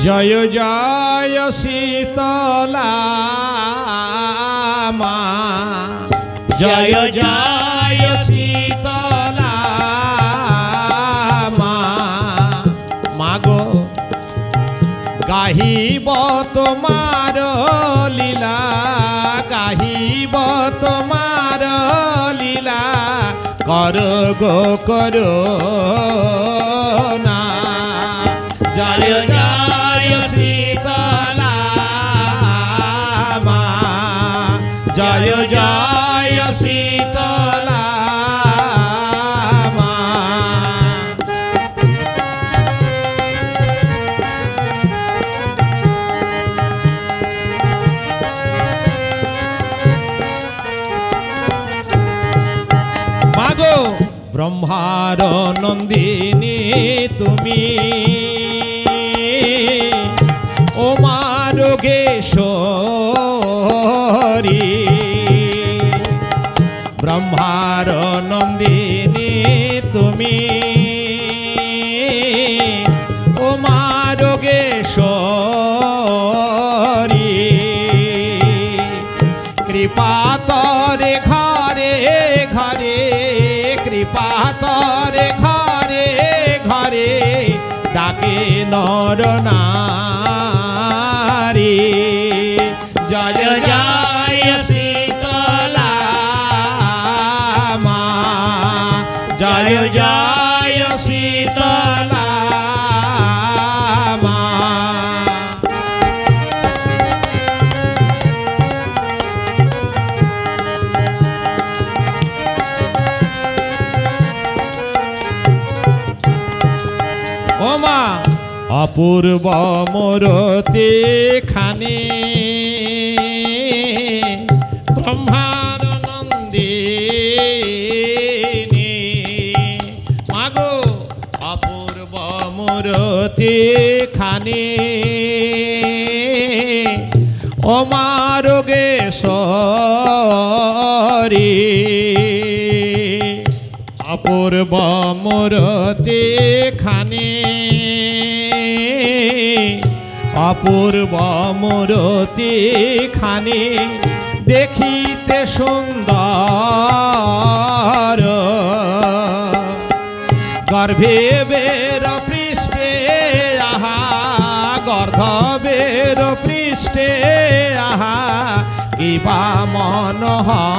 জয় জয় শীতলা মা, জয় জয় শীতলা মা। মাগো গাহিব তোমার লীলা, গাহিব তোমার লীলা, করো গো করো না। জয় জয় শীতলা মা, জয় জয় শীতলা মা। মাগো ব্রহ্মার নন্দিনী তুমি, ও মা যোগেশ্বরী। ব্রহ্মার নন্দিনী তুমি, ও মা যোগেশ্বরী। কৃপা তরে ঘরে ঘরে, কৃপা তরে ঘরে ঘরে, ডাকে নর নারী। জয় জয় শীতলা মা, জয় জয় শীতলা মা। ও মা অপূর্ব মোরতে খানে, ব্রহ্মার নন্দিনী। মাগো অপূর্ব মোরতে খানে, ও মা যোগেশ্বরী। অপূর্ব মোরতে খানে, অপূর্ব মোরতে খানে, দেখিতে সুন্দর, গর্ভে বের পৃষ্ঠে আহা, গর্ধবের পৃষ্ঠে আহা, কিবা মনোহর।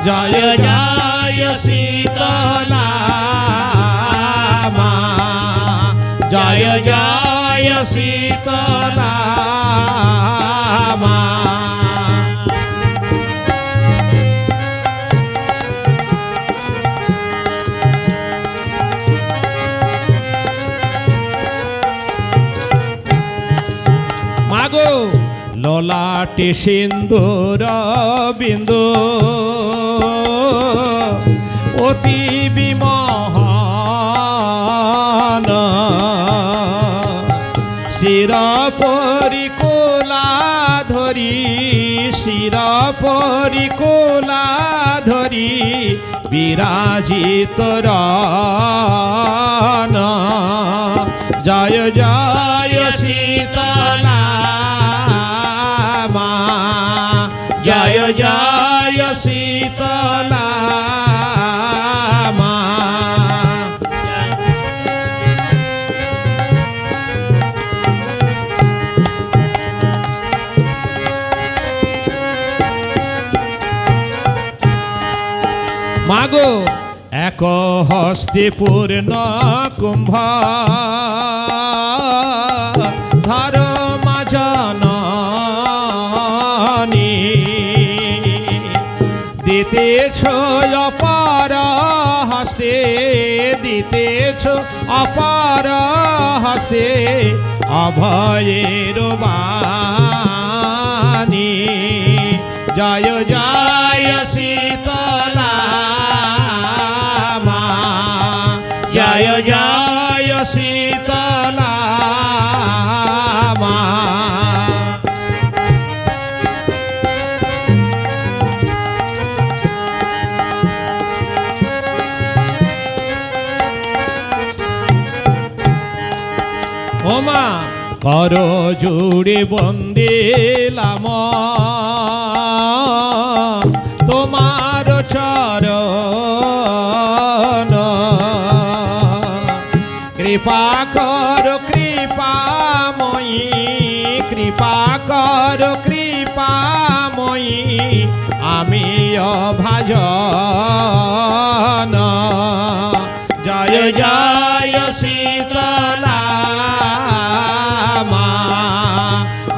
জয় জয় শীতলা মা, জয় জয় শীতলা মা। মাগো ললাটে সিন্দুর বিন্দু, অতি বিমোহন। শির পরিকোলা ধরি, শির পরিকোলা ধরি, বিরাজিত রণ। জয় জয় শীতলা মা, জয় জয় শীতলা মা। মাগো এক হস্তে পূর্ণ কুম্ভ, ধর্ম জননী। দিতেছ অপার হস্তে, দিতেছ অপার হস্তে, অভয়ের বাণী। জয় জয় শীতলা মা, জয় জয় শীতলা মা। ওমা কর জুড়ে বন্দিলাম তোমার চরণ কৃপা কর কৃপাময়ী কৃপা কর কৃপাময়ী আমি অভাজন জয় জয় শীতলা মা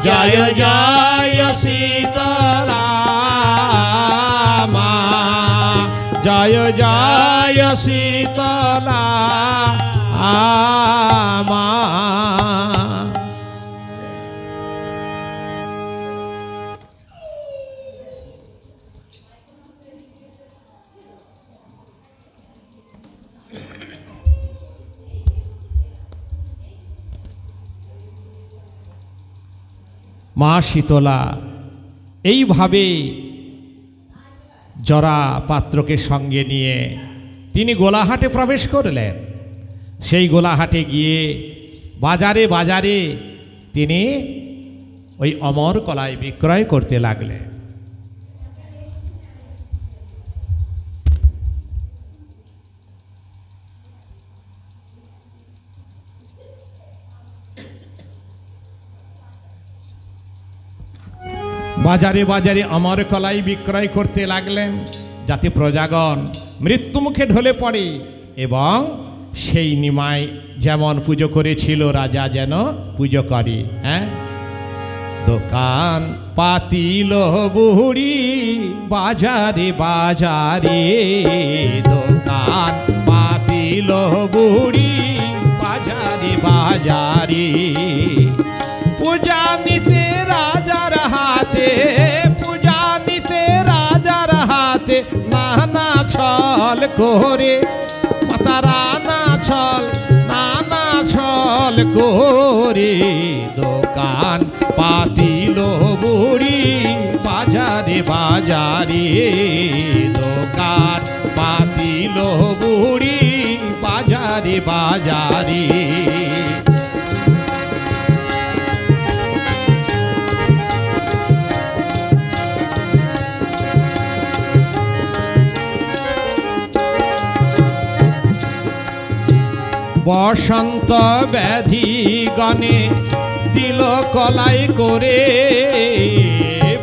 জয় জয় শীতলা মা জয় জয় শীতলা মা। মা শীতলা এইভাবে জরা পাত্রকে সঙ্গে নিয়ে তিনি গোলাহাটে প্রবেশ করলেন। সেই গোলাহাটে গিয়ে বাজারে বাজারে তিনি ওই অমর কলাই বিক্রয় করতে লাগলেন। বাজারে বাজারে অমর কলাই বিক্রয় করতে লাগলেন যাতে প্রজাগণ মৃত্যুমুখে ঢলে পড়ে এবং সেই নিমায় যেমন পুজো করেছিল রাজা যেন পুজো করে। হ্যাঁ, দোকান পাতিল বুড়ি বাজারে বাজারে দোকান পাতিল বুড়ি বাজারে বাজারে পূজা নিতে রাজার হাতে পূজা নিতে রাজার হাতে নানা ছল করে নানা ছল করে দোকান পাতিল বুড়ি বাজারে বাজারে দোকান পাতিল বুড়ি বাজারে বাজারে বসন্ত ব্যাধি গণে দিল কলাই করে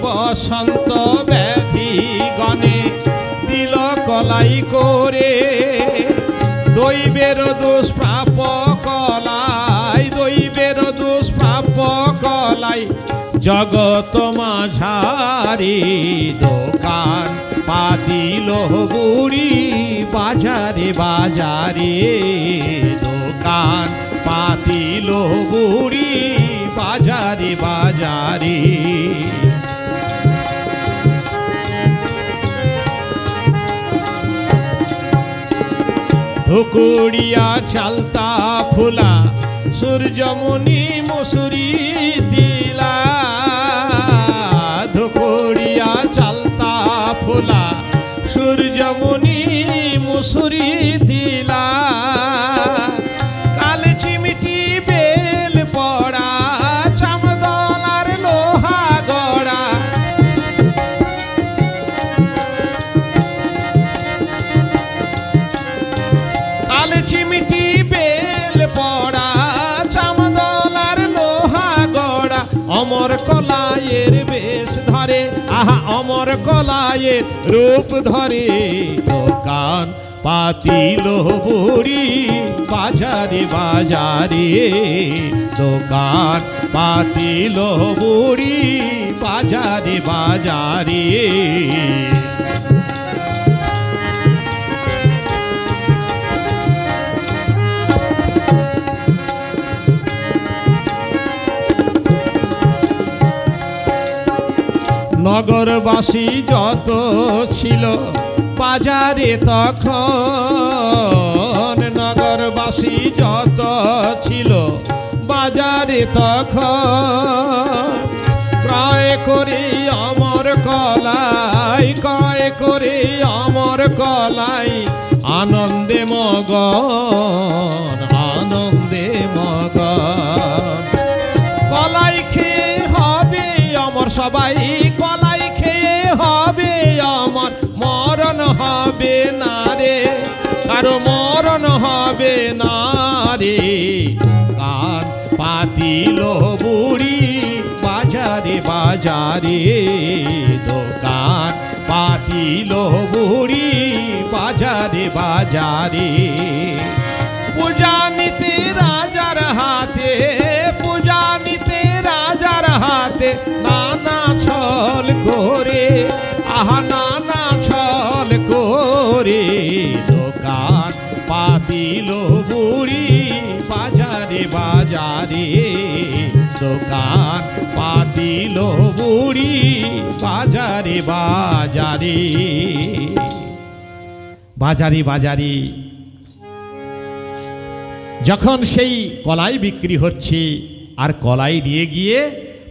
বসন্ত ব্যাধি গণে দিল কলাই করে দৈবের দুষ্প্রাপ কলাই দৈবের দুষ্প্রাপ কলাই জগত মাঝারি দোকান পাতিল বুড়ি বাজারে বাজারে দোকান পাতিল বুড়ি বাজারে বাজারে ধুকুড়িয়া চালতা ফুলা সূর্যমুনি মুসুরি দিলা ধুকুড়িয়া চালতা ফুলা সূর্যমুনি মুসুরি দিলা কাল চিমিটি বেল পড়া চামদলার লোহা গড়া কাল চিমিটি বেল পড়া চামদলার লোহা গড়া অমর কলাইয়ের বেশ ধরে আহা অমর কলাইয়ের রূপ ধরে দোকান পাতিল বুড়ি বাজারে বাজারে দোকান পাতিল বুড়ি বাজারে বাজারে নগরবাসী যত ছিল বাজারে তখন নগরবাসী যত ছিল বাজারে তখন ক্রয় করে অমর কলাই ক্রয় করে অমর কলাই আনন্দে মগন আনন্দে মগন আর মরণ হবে না রে। কান পাতিল বুড়ি বাজারে বাজারে, দোকান পাতিল বুড়ি বাজারে বাজারে। পূজা নিতে রাজার হাতে, পূজা নিতে রাজার হাতে, নানা ছল করে, আহা নানা ছল করে। দোকান পাতিল বুড়ি বাজারে বাজারে, দোকান পাতিল বুড়ি বাজারে বাজারে। বাজারে বাজারে যখন সেই কলাই বিক্রি হচ্ছে, আর কলাই নিয়ে গিয়ে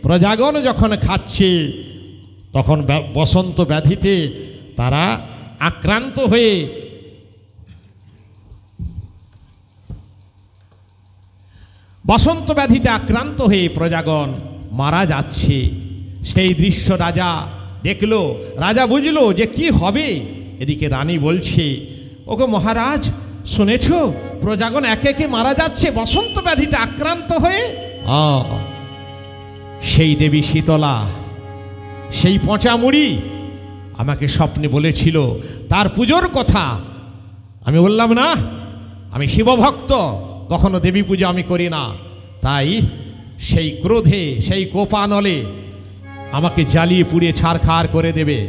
প্রজাগণ যখন খাচ্ছে, তখন বসন্ত ব্যাধিতে তারা আক্রান্ত হয়ে বসন্ত ব্যাধিতে আক্রান্ত হয়ে প্রজাগণ মারা যাচ্ছে। সেই দৃশ্য রাজা দেখল, রাজা বুঝলো যে কি হবে। এদিকে রানী বলছে, ওগো মহারাজ, শুনেছ প্রজাগণ একে একে মারা যাচ্ছে বসন্ত ব্যাধিতে আক্রান্ত হয়ে। সেই দেবী শীতলা, সেই পচা মুড়ি আমাকে স্বপ্নে বলেছিল তার পুজোর কথা। আমি বললাম না, আমি শিবভক্ত, কখনো দেবী পূজা আমি করি না। তাই সেই ক্রোধে, সেই কোপানলে আমাকে জ্বালিয়ে পুড়িয়ে ছারখার করে দেবে,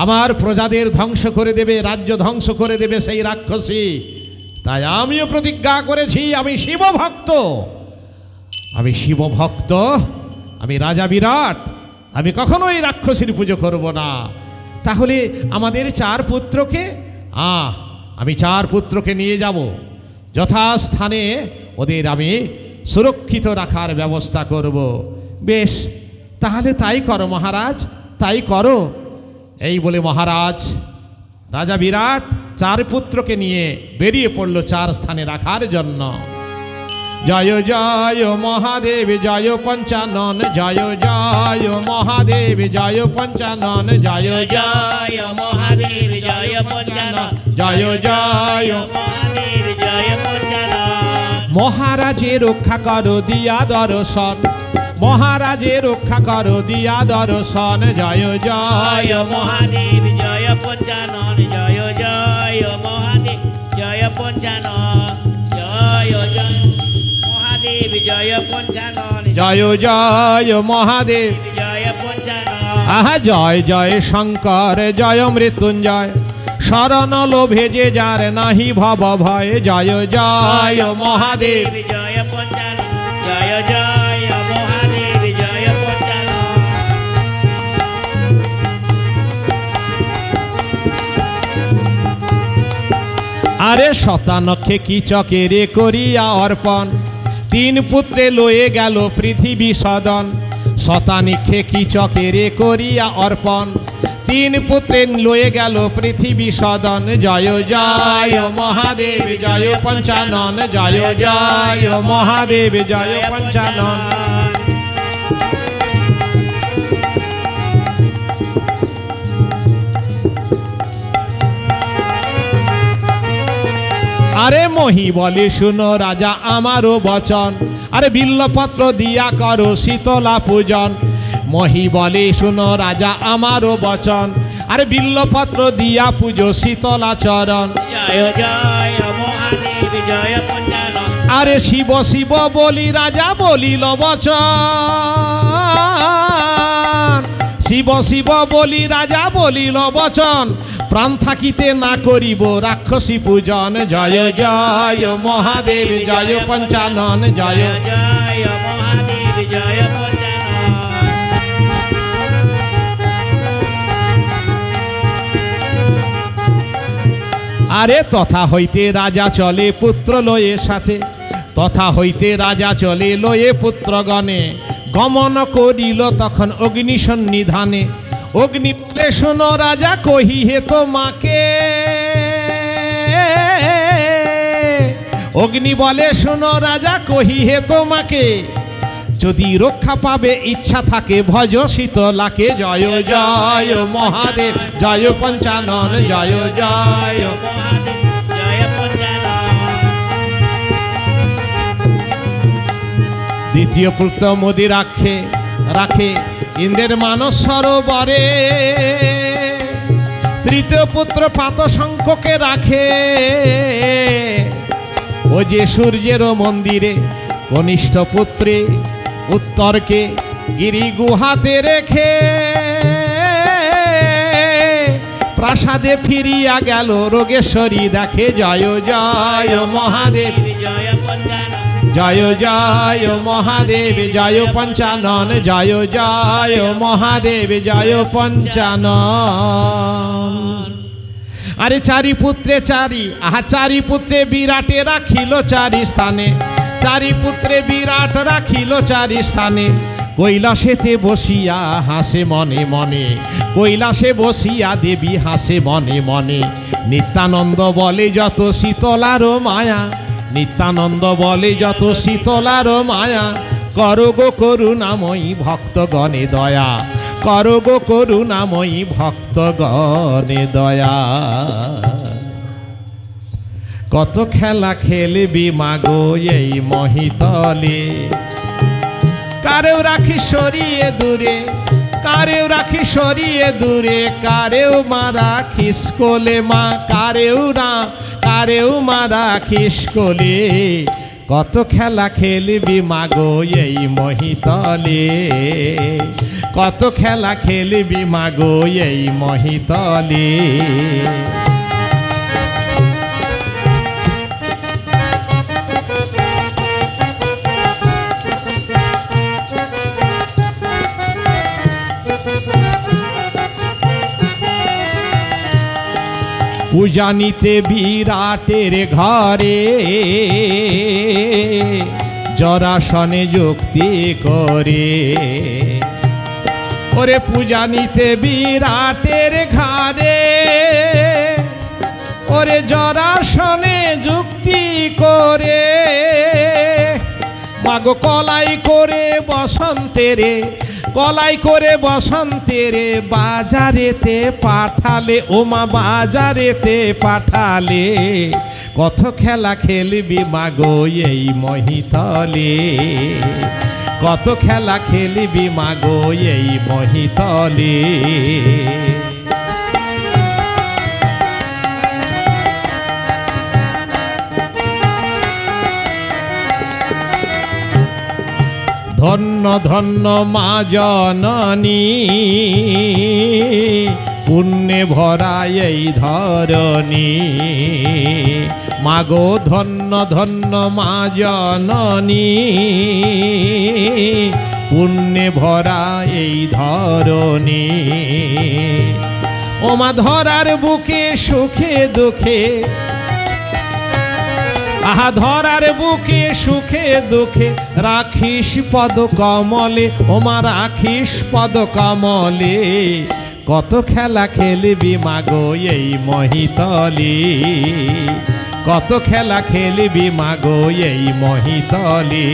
আমার প্রজাদের ধ্বংস করে দেবে, রাজ্য ধ্বংস করে দেবে সেই রাক্ষসী। তাই আমিও প্রতিজ্ঞা করেছি, আমি শিবভক্ত, আমি শিবভক্ত, আমি রাজা বিরাট, আমি কখনোই রাক্ষসীর পুজো করব না। তাহলে আমাদের 4 পুত্রকে আমি 4 পুত্রকে নিয়ে যাব, যথাস্থানে ওদের আমি সুরক্ষিত রাখার ব্যবস্থা করব। বেশ, তাহলে তাই করো মহারাজ, তাই করো। এই বলে মহারাজ রাজা বিরাট 4 পুত্রকে নিয়ে বেরিয়ে পড়ল 4 স্থানে রাখার জন্য। জয় জয় মহাদেব জয় পঞ্চানন, জয় জয় মহাদেব জয় পঞ্চানন, জয় জয় মহাদেব জয় পঞ্চানন, জয় জয় মহাদেব জয় পঞ্চানন। মহারাজে রক্ষা করো দিয়া দর্শন, মহারাজে রক্ষা করো দিয়া দর্শন, জয় জয় মহাদেব জয় পঞ্চানন, জয় জয় মহাদেব জয় পঞ্চানন, জয় জয় মহাদেব জয় পঞ্চানন, জয় জয় মহাদেব জয় পঞ্চানন। আহা জয় জয় শঙ্কর জয় মৃত্যুঞ্জয়, শরণ লোভে যে যার নাহি ভব ভয়, জয় জয় মহাদেব জয় পঞ্চানন, জয় জয় মহাদেব জয় পঞ্চানন। আরে শতানক্ষে কি চকেরে করিয়া অর্পণ, 3 পুত্রে লয়ে গেল পৃথিবী সদন। শতানিক্ষে কি চকেরে করিয়া অর্পণ, 3 পুত্রে লয়ে গেল পৃথিবী সদন, জয় জয় মহাদেব জয় পঞ্চানন, জয় জয় মহাদেব জয় পঞ্চানন। আরে মহি বলে শুনো রাজা আমারও বচন, আরে বিল্লপত্র দিয়া করো শীতলা পূজন। মহি বলে শুনো রাজা আমারও বচন, আরে বিল্লপত্র দিয়া পুজো শীতলা চরণ, জয় জয় মহাদেব জয় পঞ্চানন। আরে শিব শিব বলি রাজা বলিল বচন, শিব শিব বলি রাজা বলিল বচন, প্রাণ থাকিতে না করিব রাক্ষসী পূজন, জয় জয় মহাদেব জয় পঞ্চানন, জয় জয় মহাদেব জয় পঞ্চানন। আরে তথা হইতে রাজা চলে পুত্র লয়ে সাথে, তথা হইতে রাজা চলে লয়ে পুত্রগণে, গমন করিল তখন অগ্নি সন্নিধানে। অগ্নি বলে শোনো রাজা কহি হে তোমাকে, অগ্নি বলে শোনো রাজা কহি হে তোমাকে, যদি রক্ষা পাবে ইচ্ছা থাকে ভজ শীতলাকে, জয় জয় মহাদেব জয় পঞ্চানন, জয় জয় মহাদেব জয় পঞ্চানন। দ্বিতীয় পুত্র মোদি রাখে ইন্দ্রের মানস সরোবরে, তৃতীয় পুত্র পাতশঙ্ককে রাখে ও যে সূর্যের মন্দিরে, কনিষ্ঠ পুত্রে উত্তরকে গিরি গুহাতে রেখে প্রাসাদে ফিরিয়া গেল রোগেশ্বরী দেখে। জয় জয় মহাদেব, জয় জয় মহাদেব, জয় পঞ্চানন, জয় জয় মহাদেব, জয় পঞ্চানন। আরে চারি পুত্রে চারি পুত্রে বিরাটে রাখিল চারি স্থানে, চারি পুত্রে বিরাট রাখিল চারি স্থানে। কৈলাসেতে বসিয়া হাসে মনে মনে, কৈলাসে বসিয়া দেবী হাসে মনে মনে। নিত্যানন্দ বলে যত শীতলার মায়া, নিত্যানন্দ বলে যত শীতলার মায়া। করো গো করুণাময়ী ভক্তগণে দয়া, করো গো করুণাময়ী ভক্তগণে দয়া। কত খেলা খেলবি মাগো এই মহিতলে, কারেও রাখি সরিয়ে দূরে, কারেও রাখি সরিয়ে দূরে, কারেও মারা খিসকোলে মা, কারেও মারা খিসকোলে। কত খেলা খেলবি মাগো এই মহিতলে, কত খেলা খেলবি মাগো এই মহিতলে। পূজা নিতে বিরাটের ঘরে, জরাসনে যুক্তি করে। ওরে পূজা নিতে বিরাটের ঘরে, ওরে জরাসনে যুক্তি করে। মাগো কলাই করে বসন্তেরে, কলাই করে বসন্তেরে বাজারেতে পাঠালে, ওমা বাজারেতে পাঠালে। কত খেলা খেলবি মাগো এই মহিতলে, কত খেলা খেলবি মাগো এই মহিতলে। ধন্য ধন্য মা জননী, পুণ্যে ভরা এই ধরণী। মাগো ধন্য ধন্য মা জননী, পুণ্যে ভরা এই ধরণী। ও মা ধরার বুকে সুখে দুঃখে, আহা ধরার বুকে সুখে দুঃখে রাখিস পদ কমলে, ওমা রাখিস পদ কমলে। কত খেলা খেলবি মাগো এই মহিতলে, কত খেলা খেলবি মাগো এই মহিতলে।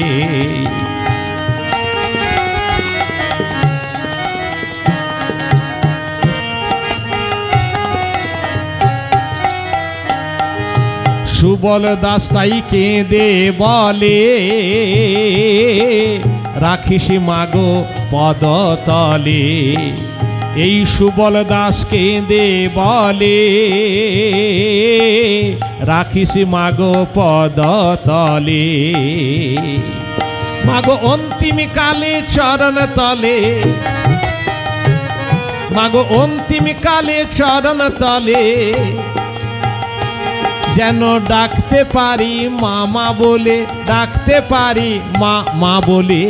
সুবল দাস তাই কেঁদে বলে, রাখিস মাগো পদতলে। এই সুবল দাস কেঁদে বলে, রাখিস মাগো পদতলে। মাগো অন্তিম কালে চরণ তলে, মাগো অন্তিম কালে চরণ তলে। যেন ডাকতে পারি মামা বলে, ডাকতে পারি মা মা বলে।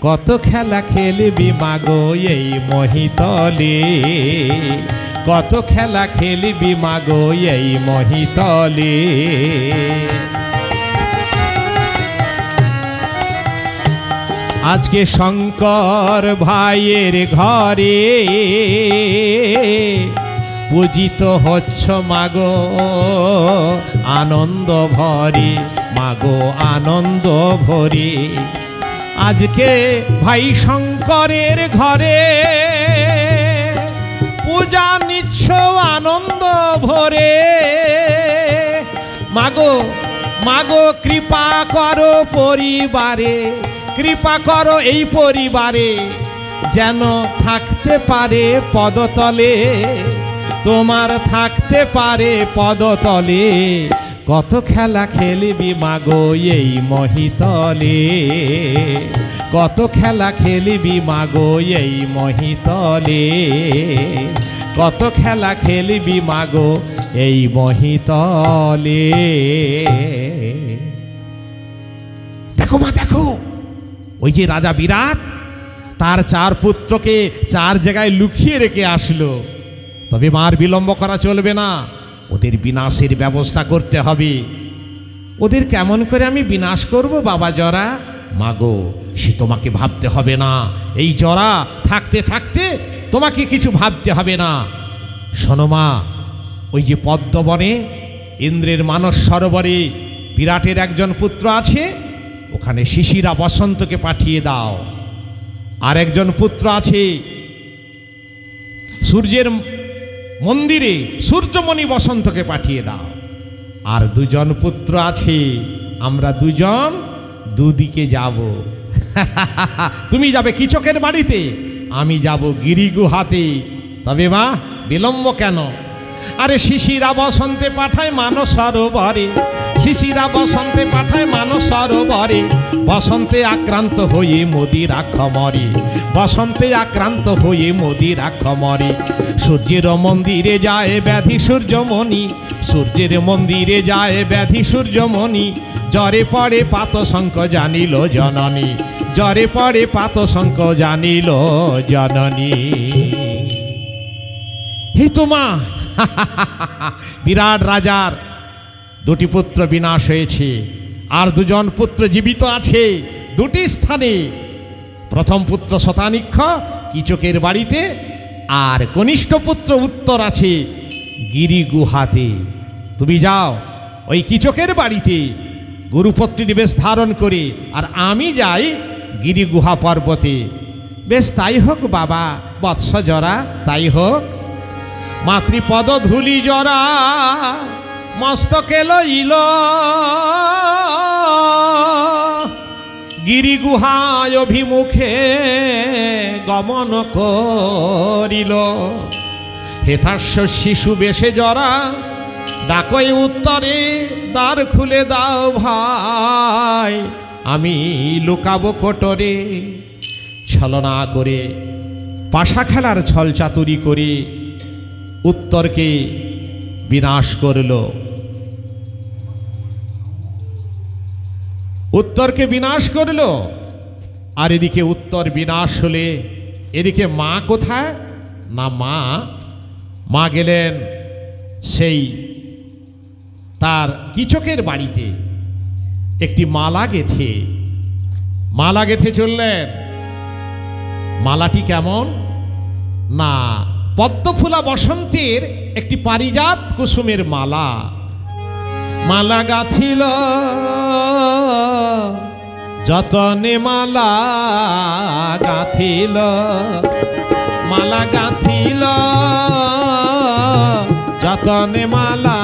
কত খেলা খেলবি মাগো এই মহিতলে, কত খেলা খেলবি মাগো এই মহিতলে। আজকে শঙ্কর ভাইয়ের ঘরে পূজিত হচ্ছ মাগো আনন্দ ভরে, মাগো আনন্দ ভরে। আজকে ভাই শঙ্করের ঘরে পূজা নিচ্ছ আনন্দ ভরে। মাগো মাগো কৃপা করো পরিবারে, কৃপা করো এই পরিবারে যেন থাকতে পারে পদতলে, তোমার থাকতে পারে পদতলে। কত খেলা খেলবি মাগো এই মহিতলে, কত খেলা খেলবি মাগো এই মহিতলে, কত খেলা খেলবি মাগো এই মহিতলে। দেখো মা দেখো, ওই যে রাজা বিরাট তার 4 পুত্রকে 4 জায়গায় লুকিয়ে রেখে আসলো। তবে মার বিলম্ব করা চলবে না, ওদের বিনাশের ব্যবস্থা করতে হবে। ওদের কেমন করে আমি বিনাশ করব বাবা জরা? মাগো সে তোমাকে ভাবতে হবে না, এই জরা থাকতে থাকতে তোমাকে কিছু ভাবতে হবে না। শোনো মা, ওই যে পদ্মবনে ইন্দ্রের মানস সরোবরে বিরাটের একজন পুত্র আছে, ওখানে শিশিরা বসন্তকে পাঠিয়ে দাও। আর একজন পুত্র আছে সূর্যের মন্দিরে, সূর্যমণি বসন্তকে পাঠিয়ে দাও। আর 2 জন পুত্র আছে, আমরা 2 জন দুদিকে যাব। তুমি যাবে কিচকের বাড়িতে, আমি যাব গিরিগুহাতে। তবে মা বিলম্ব কেন? আরে শিশিরা বসন্তে পাঠায় মানস সরোবরে, শিশিরা বসন্তে পাঠায় মানস সরোবরে। বসন্তে আক্রান্ত হয়ে মোদির আক্ষমরে, বসন্তে আক্রান্ত হয়ে মোদির আক্ষমরে। সূর্যের মন্দিরে যায় ব্যাধি সূর্যমণি, সূর্যের মন্দিরে যায় ব্যাধি সূর্যমণি। জ্বরে পড়ে পাতশঙ্ক জানিল জননী, জ্বরে পড়ে পাতশঙ্ক জানিল জননী। হে তোমা, বিরাট রাজার 2টি পুত্র বিনাশ হয়েছে, আর 2 জন পুত্র জীবিত আছে 2টি স্থানে। প্রথম পুত্র শতানিক্ষ কিচকের বাড়িতে, আর কনিষ্ঠ পুত্র উত্তর আছে গিরিগুহাতে। তুমি যাও ওই কিচকের বাড়িতে গুরুপত্নীর বেশ ধারণ করে, আর আমি যাই গিরিগুহা পর্বতে। বেশ তাই হোক বাবা বৎস জরা, তাই হোক। মাতৃপদ ধুলি জরা মস্তকে লইল, গিরিগুহায় অভিমুখে গমন করিল। হেতাস্য শিশু বেশে জরা ডাকই উত্তরে, দ্বার খুলে দাও ভাই আমি লুকাবো কোটরে। ছলনা করে পাশা খেলার ছল চাতুরি করে উত্তরকে বিনাশ করল, উত্তরকে বিনাশ করল। আর এদিকে উত্তর বিনাশ হলে এদিকে মা কোথায়? না মা গেলেন সেই তার কিচকের বাড়িতে, একটি মালা গেথে চললেন। মালাটি কেমন? না পদ্মফুলা বসন্তের একটি পারিজাত কুসুমের মালা। মালা গাঁথিল যতনে, মালা গাঁথিল, মালা গাঁথিল যতনে, মালা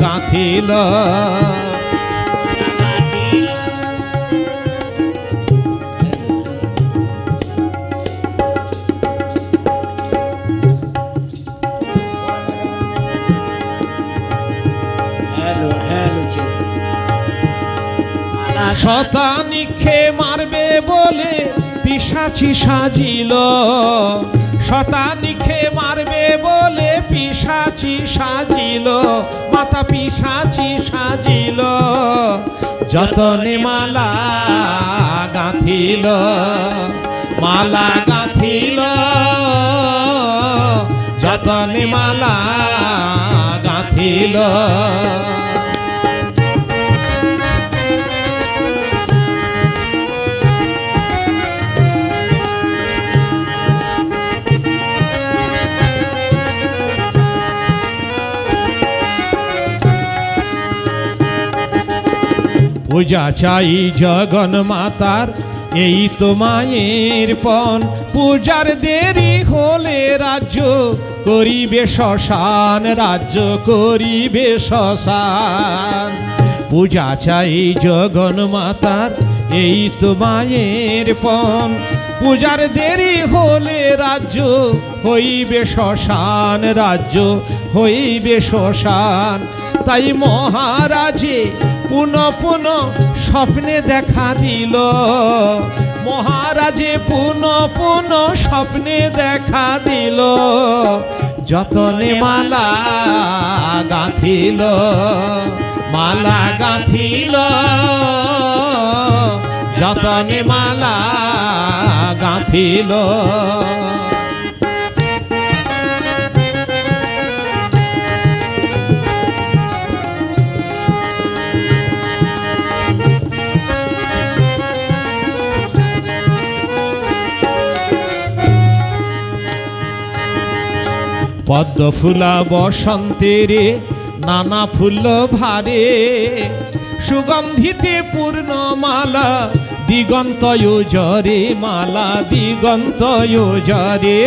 গাঁথিল। শতানিক্ষে মারবে বলে পিশাচি সাজিল, শতানিক্ষে মারবে বলে পিশাচি সাজিল, মাতা পিশাচি সাজিল। যতনে মালা গাঁথিল, মালা গাঁথিল যতনে, মালা গাঁথিল। পূজা চাই জগন মাতার এই তো মায়ের পণ, পূজার দেরি হলে রাজ্য করিবে শ্মশান, রাজ্য করিবে শ্মশান। পূজা চাই জগন মাতার এই তো মায়ের পণ। পূজার দেরি হলে রাজ্য হইবে শ্মশান, রাজ্য হইবে শ্মশান। তাই মহারাজে পুনঃ পুনঃ স্বপ্নে দেখা দিল, মহারাজে পুনঃ পুনঃ স্বপ্নে দেখা দিল। যতনে মালা গাঁথিল, মালা গাঁথিল, যতনে মালা গাঁথিল। পদ্ম ফুলা বসন্তের নানা ফুল ভারে, সুগন্ধিতে পূর্ণ মালা দিগন্ত জরে, মালা দিগন্ত জরে।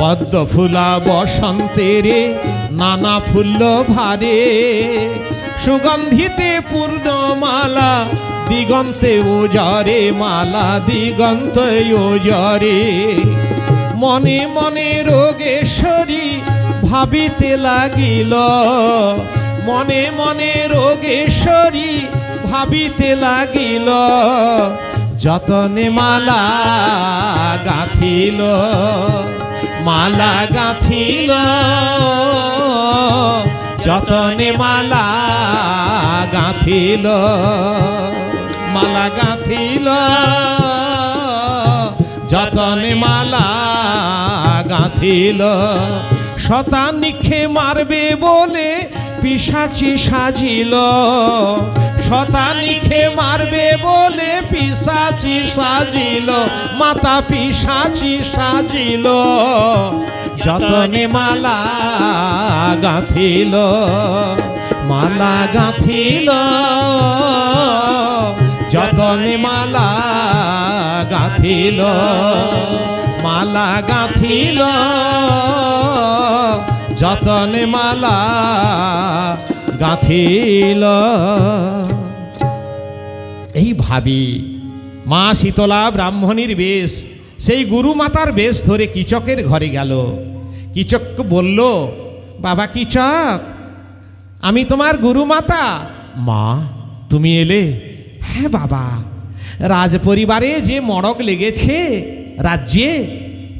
পদ্ম ফুলা বসন্তের নানা ফুল ভারে, সুগন্ধিতে পূর্ণ মালা দিগন্তে জরে, মালা দিগন্ত জরে। মনে মনে রোগেশ্বরী ভাবিতে লাগিল, মনে মনে রোগেশ্বরী ভাবিতে লাগিল। যতনে মালা গাঁথিল, মালা গাঁথিল, যতনে মালা গাঁথিল, মালা গাঁথিল, যতনে মালা গাঁথিল। শতানিক্ষে মারবে বলে পিশাচি সাজিল, শতানিক্ষে মারবে বলে পিশাচি সাজিল, মাতা পিশাচি সাজিল। যতনে মালা গাঁথিল, মালা গাঁথিল, যতনে মালা গাঁথিল, মালা গাঁথিল, যতনে মালা গাঁথিল। এই ভাবি মা শীতলা ব্রাহ্মণীর বেশ, সেই গুরু মাতার বেশ ধরে কীচকের ঘরে গেল। কীচককে বলল, বাবা কীচক, আমি তোমার গুরু মাতা। মা তুমি এলে? হ্যাঁ বাবা, রাজ পরিবারে যে মড়ক লেগেছে রাজ্যে,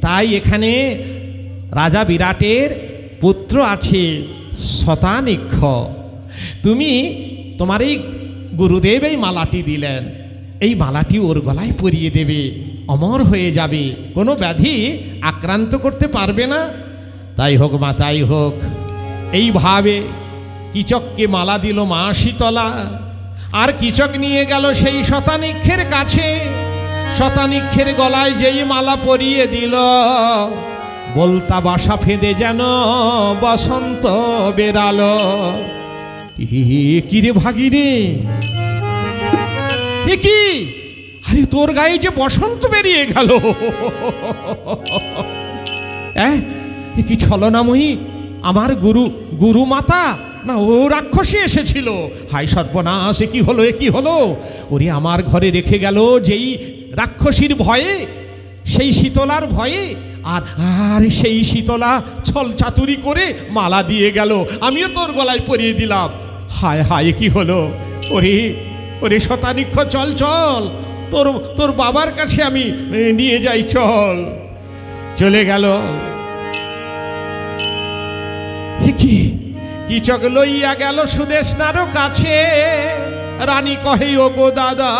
তাই এখানে রাজা বিরাটের পুত্র আছে শতানিক্ষ। তুমি তোমার এই গুরুদেব এই মালাটি দিলেন, এই মালাটি ওর গলায় পরিয়ে দেবে, অমর হয়ে যাবে, কোনো ব্যাধি আক্রান্ত করতে পারবে না। তাই হোক মা, তাই হোক। এইভাবে কীচককে মালা দিল মা শীতলা। আর কীচক নিয়ে গেল সেই শতানিক্ষের কাছে। শতানিক্ষের গলায় যেই মালা পরিয়ে দিল, বলতা বাসা ফেঁদে যেন বসন্ত বেরালো। কিরে ভাগিনী, এ কি? আরে তোর গায়ে যে বসন্ত বেরিয়ে গেল। এ কি ছলনাময়ী! আমার গুরু মাতা না ও রাক্ষসী এসেছিল? হায় সর্বনাশ, এ কি হলো, এ কি হলো? ওরে আমার ঘরে রেখে গেল যেই রাক্ষসীর ভয়ে, সেই শীতলার ভয়ে, আর সেই শীতলা ছল চাতুরি করে মালা দিয়ে গেল, আমিও তোর গলায় পরিয়ে দিলাম। হায় হায়, কি হলো? ওরে ওরে শতানিক্ষ, চল চল, তোর বাবার কাছে আমি নিয়ে যাই, চল। চলে গেল। কি কীচক লইয়া গেল সুদেশনারও কাছে। রানী কহে, ও গো দাদা,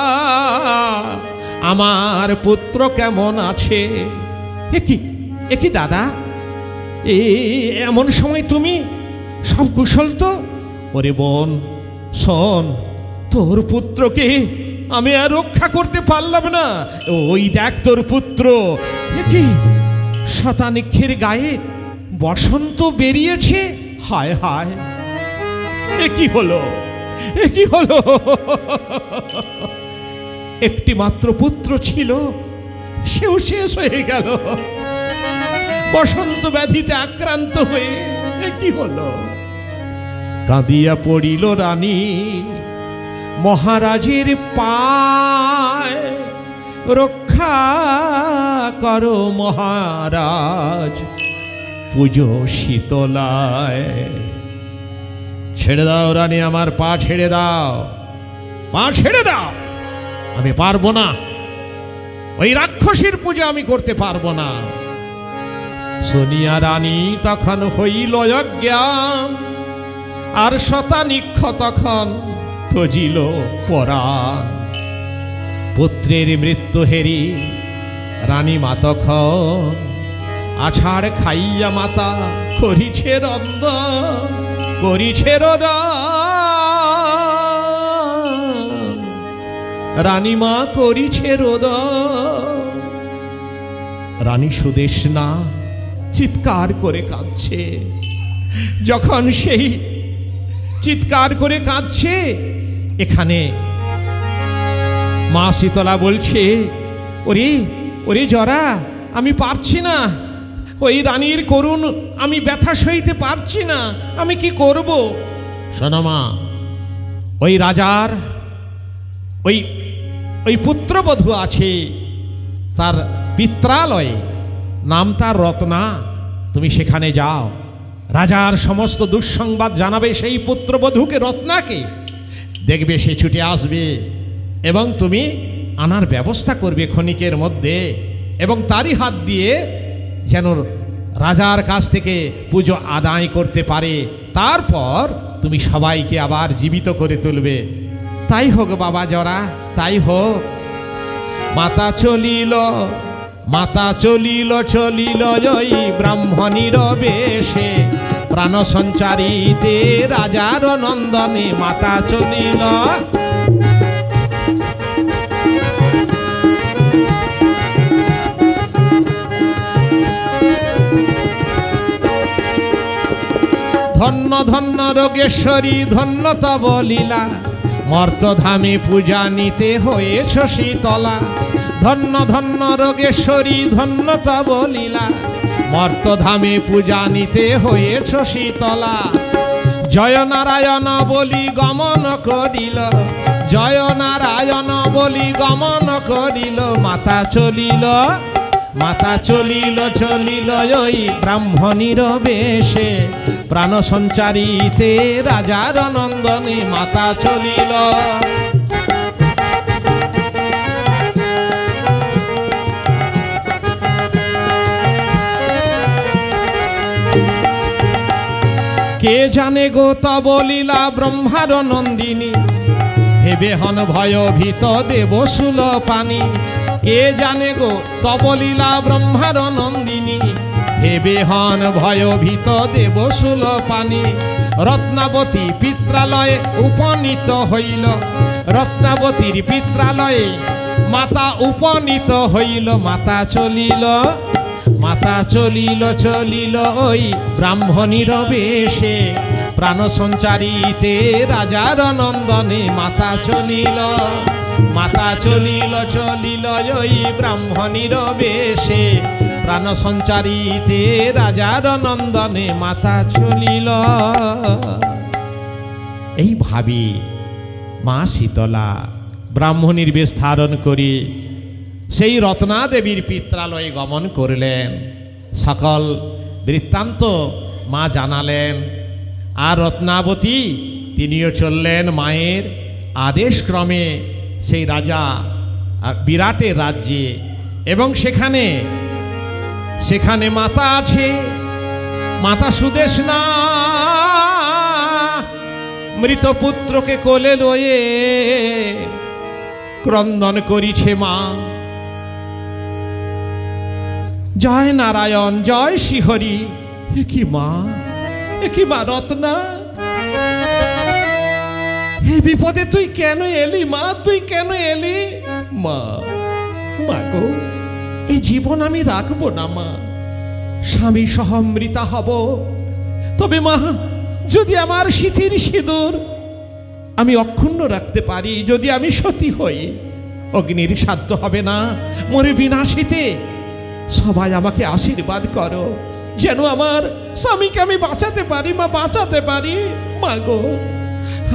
আমার পুত্র কেমন আছে? এ কি দাদা, এমন সময় তুমি? সব কুশল তো? ওরে বোন শোন, তোর পুত্রকে আমি আর রক্ষা করতে পারলাম না। ওই দেখ তোর পুত্র। কি শতানিক্ষের গায়ে বসন্ত বেরিয়েছে? হায় হায়, এ কি হলো, এ কি হলো? একটি মাত্র পুত্র ছিল, সেও শেষ হয়ে গেল বসন্ত ব্যাধিতে আক্রান্ত হয়ে। এ কি হলো? কাঁদিয়া পড়িল রানী, মহারাজের পায় রক্ষা করো মহারাজ পুজো শীতলায়। ছেড়ে দাও রানী, আমার পা ছেড়ে দাও, পা ছেড়ে দাও। আমি পারবো না, ওই রাক্ষসীর পূজা আমি করতে পারবো না। শুনিয়া রানী তখন হইল অজ্ঞান, আর শতানিক্ষ তখন তজিল পরাণ। পুত্রের মৃত্যু হেরি রানী মা তখন আছাড় খাইয়া মাতা করিছে রন্দন, করিছে রোদন। রানীমা করিছে রোদন। রানী সুদেশনা চিৎকার করে কাঁদছে। যখন সেই চিৎকার করে কাঁদছে, এখানে মা শীতলা বলছে, ওরে ওরে জরা, আমি পারছি না, ওই রানীর করুণ আমি ব্যথা সইতে পারছি না, আমি কি করব? শোনো মা, ওই রাজার ওই ওই পুত্রবধূ আছে, তার পিত্রালয়ে, নাম তার রত্না। তুমি সেখানে যাও, রাজার সমস্ত দুঃসংবাদ জানাবে সেই পুত্রবধূকে, রত্নাকে। দেখবে সে ছুটে আসবে এবং তুমি আনার ব্যবস্থা করবে ক্ষণিকের মধ্যে, এবং তারই হাত দিয়ে যেন রাজার কাছ থেকে পুজো আদায় করতে পারে। তারপর তুমি সবাইকে আবার জীবিত করে তুলবে। তাই হোক বাবা জরা, তাই হোক। মাতা চলিল, মাতা চলিল, চলিল ওই ব্রাহ্মণীর বেশে, প্রাণ সঞ্চারিতে রাজার নন্দনে। মাতা চলিল, ধন্য ধন্য রোগেশ্বরী, ধন্য তব লীলা, মর্তধামে পূজা নিতে হয়েছ শীতলা। ধন্য ধন্য রোগেশ্বরী, ধন্য তব লীলা, মর্তধামে পূজা নিতে হয়েছ শীতলা। জয় নারায়ণ বলি গমন করিল, জয় নারায়ণ বলি গমন করিল। মাতা চলিল, মাতা চলিল, চলিল ওই ব্রাহ্মণীর বেশে, প্রাণ সঞ্চারিতে রাজার নন্দনে। মাতা চলিল, কে জানে গো তব লীলা ব্রহ্মার নন্দিনী, ভেবে হন ভয়ভীত দেবশূল পানি। কে জানে গো তব লীলা ব্রহ্মার নন্দিনী, ভেবে হন ভয়ভীত দেবশূল পানি। রত্নাবতী পিত্রালয়ে উপনীত হইল, রত্নাবতীর পিত্রালয়ে মাতা উপনীত হইল। মাতা চলিল, মাতা চলিল, চলিল ওই ব্রাহ্মণীর বেশে, প্রাণ সঞ্চারিতে রাজার নন্দনে। মাতা চলিল, মাতা চলিল, চলিল ওই ব্রাহ্মণীর বেশে, প্রাণ সঞ্চারিতে রাজার নন্দনে। মাতা চলিল। এইভাবে মা শীতলা ব্রাহ্মণীর বেশ ধারণ করে সেই রত্না দেবীর পিত্রালয়ে গমন করলেন। সকল বৃত্তান্ত মা জানালেন। আর রত্নাবতী তিনিও চললেন মায়ের আদেশক্রমে সেই রাজা বিরাটের রাজ্যে, এবং সেখানে সেখানে মাতা আছে, মাতা সুদেশনা মৃত পুত্রকে কোলে লয়ে ক্রন্দন করিছে মা। জয় নারায়ণ, জয় শ্রীহরি। কি মা, কি মা রত্না, হে বিপদে তুই কেন এলি মা, তুই কেন এলি? মা, মা গো, এই জীবন আমি রাখবো না মা, স্বামী সহ মৃতা হব। তবে মা, যদি আমার সিঁথির সিঁদুর আমি অক্ষুণ্ণ রাখতে পারি, যদি আমি সতী হই, অগ্নির সাধ্য হবে না মরে বিনাশিতে। সবাই আমাকে আশীর্বাদ করো, যেন আমার স্বামীকে আমি বাঁচাতে পারি মা, বাঁচাতে পারি। মা গো,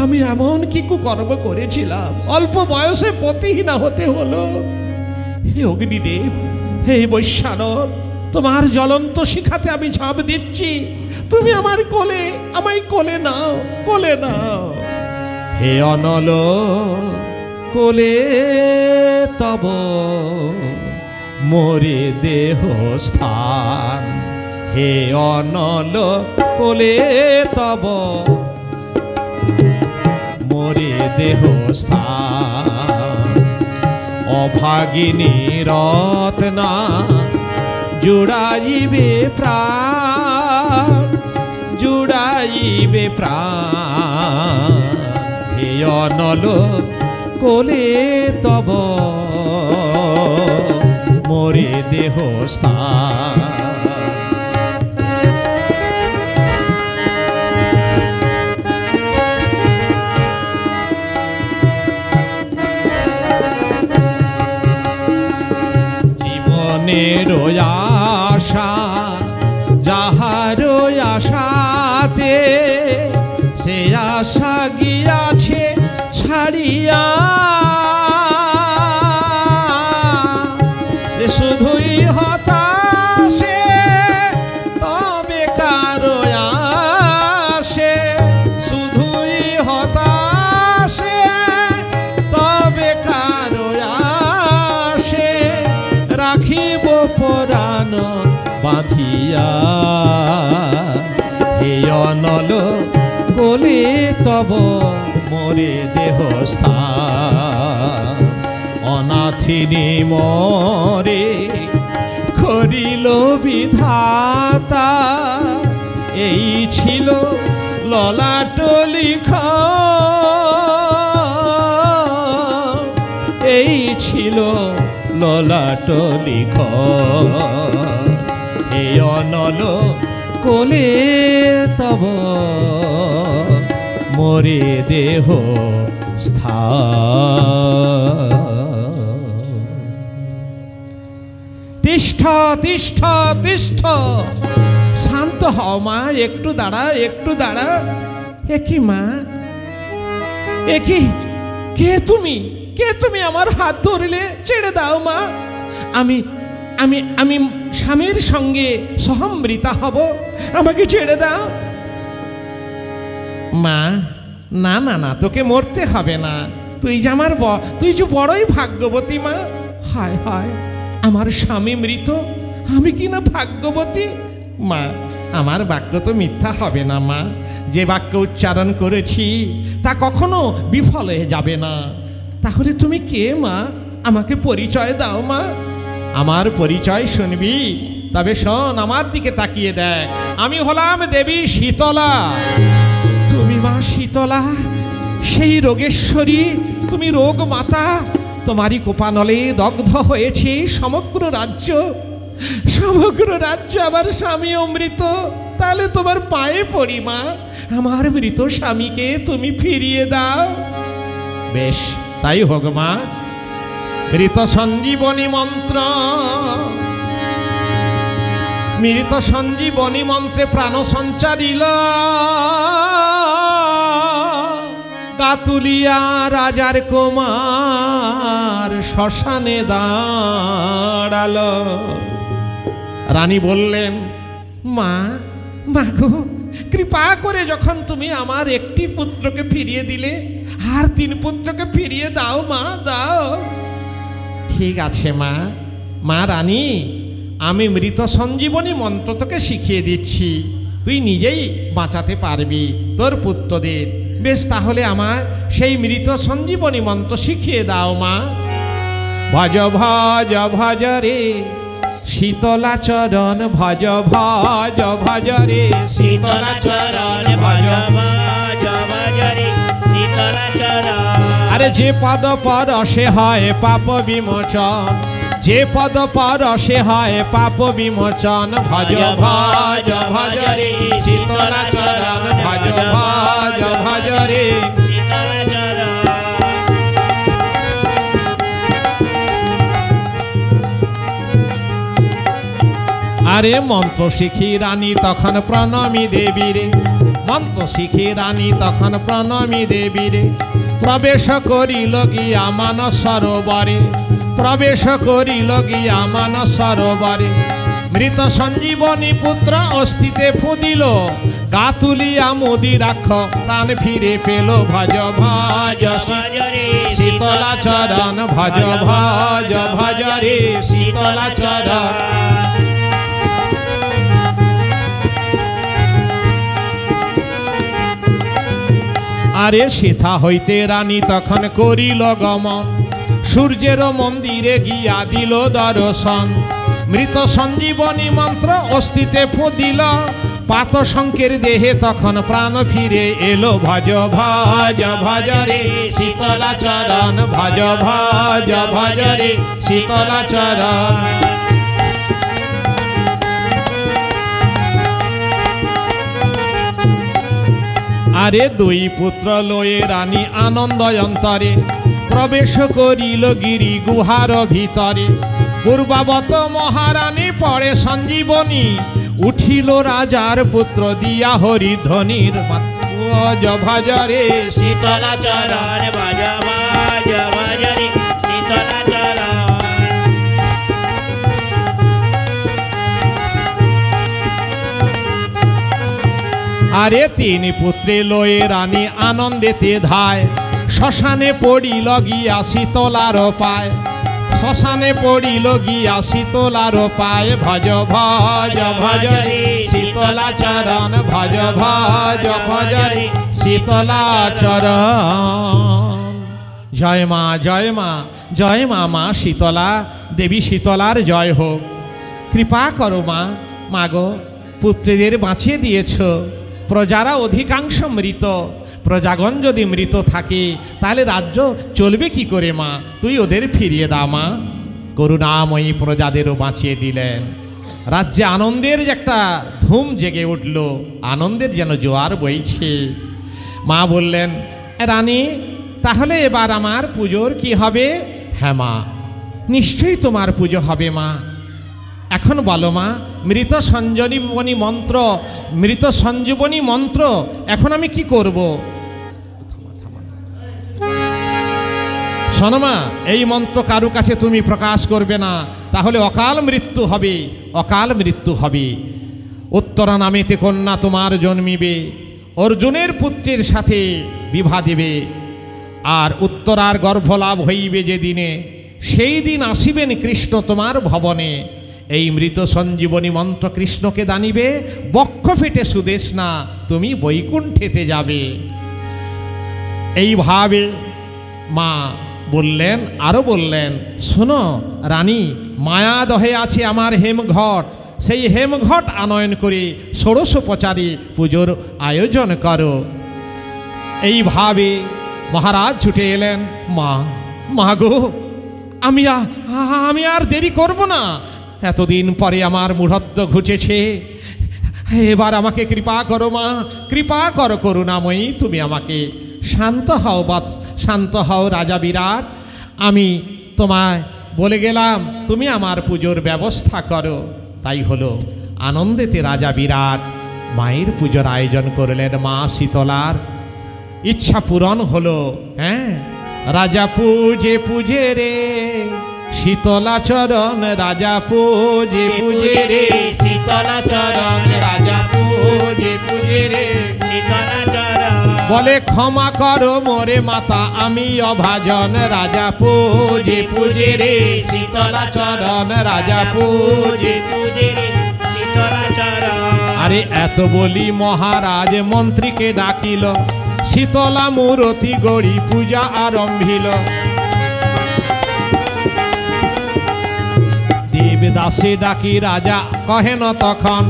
আমি এমন কি কুকর্ম করেছিলাম, অল্প বয়সে পতিহীনা হতে হলো। হে অগ্নিদেব, হে বৈশ্বানর, তোমার জ্বলন্ত শিখাতে আমি ঝাঁপ দিচ্ছি, তুমি আমার কোলে, আমায় কোলে নাও, কোলে নাও। হে অনল, কোলে তব মোরে দেহ স্থান। হে অনল, কোলে তব মোরে দেহ স্থান। অভাগিনী রত্না জুড়াইবে প্রাণ, জুড়াইবে প্রাণ। হে অনল, কোলে তব মোরে দেহ স্থান। জীবনের আশা যাহার আশাতে, সে আশা গিয়াছে ছাড়িয়া। শুধুই হতাশে তবে কারো আসে, শুধুই হতাশে তবে কারো আসে। রাখিব পরাণ বাঁধিয়া, হে অনল, কোলে তব মোরে দেহ স্থান। অনাথিনী মরে করিল বিধাতা, এই ছিল ললাট লিখা, এই ছিল ললাট লিখা। হে অনল, কোলে তব মোরে দেহ স্থান। তিষ্ঠ তিষ্ঠ তিষ্ঠ, শান্ত হও মা, একটু দাঁড়া, একটু দাঁড়া। একই মা, একই, কে তুমি, কে তুমি? আমার হাত ধরলে, ছেড়ে দাও মা। আমি আমি আমি স্বামীর সঙ্গে সহমৃতা হব, আমাকে ছেড়ে দাও। মা, না না না, তোকে মরতে হবে না। তুই যে আমার তুই যে বড়ই ভাগ্যবতী মা। হায় হায়, আমার স্বামী মৃত, আমি কি না ভাগ্যবতী? মা, আমার বাক্য তো মিথ্যা হবে না মা। যে বাক্য উচ্চারণ করেছি তা কখনো বিফল হয়ে যাবে না। তাহলে তুমি কে মা? আমাকে পরিচয় দাও মা। আমার পরিচয় শুনবি? তবে শোন, আমার দিকে তাকিয়ে দেখ। আমি হলাম দেবী শীতলা। তুমি মা শীতলা, সেই রোগেশ্বরী, তুমি রোগ মাতা। তোমারই কোপানলে দগ্ধ হয়েছে সমগ্র রাজ্য, সমগ্র রাজ্য। আমার স্বামী অমৃত, তাহলে তোমার পায়ে পড়ি মা, আমার মৃত স্বামীকে তুমি ফিরিয়ে দাও। বেশ, তাই হোক মা। মৃত সঞ্জীবনী মন্ত্র, মৃত সঞ্জীবনী মন্ত্রে প্রাণ সঞ্চারিল। কাতুলিয়া রাজার কুমার শ্মশানে দাঁড়ালো। রানী বললেন, মা, মাগো, কৃপা করে যখন তুমি আমার একটি পুত্রকে ফিরিয়ে দিলে, আর 3 পুত্রকে ফিরিয়ে দাও মা, দাও। ঠিক আছে মা। মা রানী, আমি মৃত সঞ্জীবনী মন্ত্র তোকে শিখিয়ে দিচ্ছি, তুই নিজেই বাঁচাতে পারবি তোর পুত্রদের। বেশ, তাহলে আমার সেই মৃত সঞ্জীবনী মন্ত্র শিখিয়ে দাও মা। ভজ ভজ ভজ রে শীতলা চরণ, ভজ ভজ ভজ রে শীতলা চরণ, ভজ ভজ ভজ রে শীতলা চরণ। আরে যে পদ পরশে হয় পাপ বিমোচন, যে পদ পরশে হয় পাপ বিমোচন। ভজ ভজ ভজ রে শীতলা চরণ, ভজ ভজ ভজ রে শীতলা চরণ। আরে মন্ত্র শিখি রানী তখন প্রণমী দেবীরে, মন্ত্র শিখে রানী তখন প্রণমী দেবীরে প্রবেশ করিল গিয়া মানস সরোবরে, প্রবেশ করিল গিয়া মানস সরোবরে। মৃত সঞ্জীবনী পুত্র অস্থিতে ফুদিল, গা তুলিয়া মুদি রাখ প্রাণ ফিরে পেল। ভজ ভজ শীতলা চরণ, ভজ ভজ ভজ রে শীতলা চরণ। আরে সেথা হইতে রানী তখন করিল গমন, সূর্যের মন্দিরে গিয়া দিল দর্শন। মৃত সঞ্জীবনী মন্ত্র অস্থিতে ফুদিল, পাত শঙ্কের দেহে তখন প্রাণ ফিরে এলো। ভজ ভজ ভজ রে শীতলা চরণ, ভজ ভজ ভজ রে শীতলা চরণ। আরে দুই পুত্র লয়ে রানী আনন্দ অন্তরে প্রবেশ করিল গিরি গুহার ভিতরে। পূর্বাবত মহারানী পড়ে সঞ্জীবনী, উঠিল রাজার পুত্র দিয়া হরিধ্বনির। ভজ ভজ রে শীতলা চরণ, ভজ ভজ ভজ রে শীতলা চরণ। আরে তিন পুত্রে লয়ে রানী আনন্দেতে ধায়, শ্মশানে পড়িল গিয়া শীতলার পায়, শ্মশানে পড়িল গিয়া শীতলার পায়। ভজ ভজ ভজ রে শীতলা চরণ, ভজ ভজ ভজ রে শীতলা চরণ। জয় মা জয় মা জয় মা, মা শীতলা দেবী শীতলার জয় হোক। কৃপা করো মা, মাগো পুত্রদের বাঁচিয়ে দিয়েছ, প্রজারা অধিকাংশ মৃত, প্রজাগণ যদি মৃত থাকে তাহলে রাজ্য চলবে কি করে মা, তুই ওদের ফিরিয়ে দাও মা। করুণাময়ী প্রজাদেরও বাঁচিয়ে দিলেন। রাজ্যে আনন্দের যে একটা ধুম জেগে উঠল, আনন্দের যেন জোয়ার বইছে। মা বললেন, রানী তাহলে এবার আমার পুজোর কি হবে? হ্যাঁ মা, নিশ্চয়ই তোমার পুজো হবে মা। এখন বলো মা, মৃত সঞ্জীবনী মন্ত্র, মৃত সঞ্জীবনী মন্ত্র এখন আমি কি করব? শোনো মা, এই মন্ত্র কারু কাছে তুমি প্রকাশ করবে না, তাহলে অকাল মৃত্যু হবে, অকাল মৃত্যু হবে। উত্তরা নামেতে কন্যা তোমার জন্মিবে, অর্জুনের পুত্রের সাথে বিবাহ দেবে, আর উত্তরার গর্ভলাভ হইবে যেদিনে, সেই দিন আসিবেন কৃষ্ণ তোমার ভবনে। এই মৃত সঞ্জীবনী মন্ত্র কৃষ্ণকে দানিবে, বক্ষ ফেটে সুদেশ না তুমি বৈকুণ্ঠেতে যাবে। এইভাবে মা বললেন, আরও বললেন, শোনো রানী, মায়াদহে আছে আমার হেমঘট, সেই হেমঘট আনয়ন করে ষোড়শোপচারে পুজোর আয়োজন করো। এইভাবে মহারাজ ছুটে এলেন। মা, মা গো, আমি আর দেরি করব না, এতদিন পরে আমার মূঢ়ত্ব ঘুচেছে, এবার আমাকে কৃপা করো মা, কৃপা করো করুণাময়ী, তুমি আমাকে শান্ত হও, শান্ত হও রাজা বিরাট। আমি তোমায় বলে গেলাম, তুমি আমার পুজোর ব্যবস্থা করো। তাই হলো, আনন্দেতে রাজা বিরাট মায়ের পুজোর আয়োজন করলেন। মা শীতলার ইচ্ছা পূরণ হলো। হ্যাঁ, রাজা পূজে পূজে রে শীতলা চরণ, রাজা পূজে পূজে রে শীতলা চরণ, রাজা পূজে পূজে রে শীতলা চরণ। বলে ক্ষমা করো মোরে মাতা, আমি অভাজন, রাজা পূজে পূজে রে শীতলা চরণ, রাজা পূজে পূজে রে শীতলা চরণ। আরে এত বলি মহারাজ মন্ত্রীকে ডাকিল, শীতলা মূরতি গড়ি পূজা আরম্ভিল। দেবদাসে ডাকি রাজা কহেন তখন,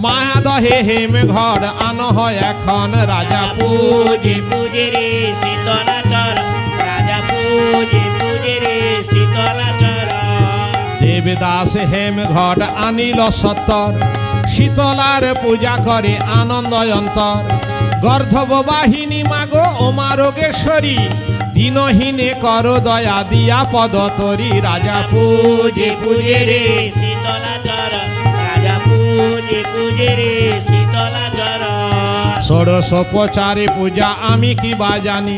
মায়া দহে হেম ঘর আন হয় এখন, রাজা পূজে পূজে রে শীতলা চরণ, রাজা পূজে পূজে রে শীতলা চরণ। দেবদাস হেম ঘট আনিল সত্তর, শীতলার পূজা করে আনন্দ অন্তর। গর্ধব বাহিনী মাগো ওমা যোগেশ্বরী, দিনহীনে কর দয়া দিয়া পদতরি, রাজা পূজে পূজে রে শীতলা চরণ, রাজা পূজে পূজে রে শীতলা চরণ। ষোড়শোপচারে পূজা আমি কি বা জানি,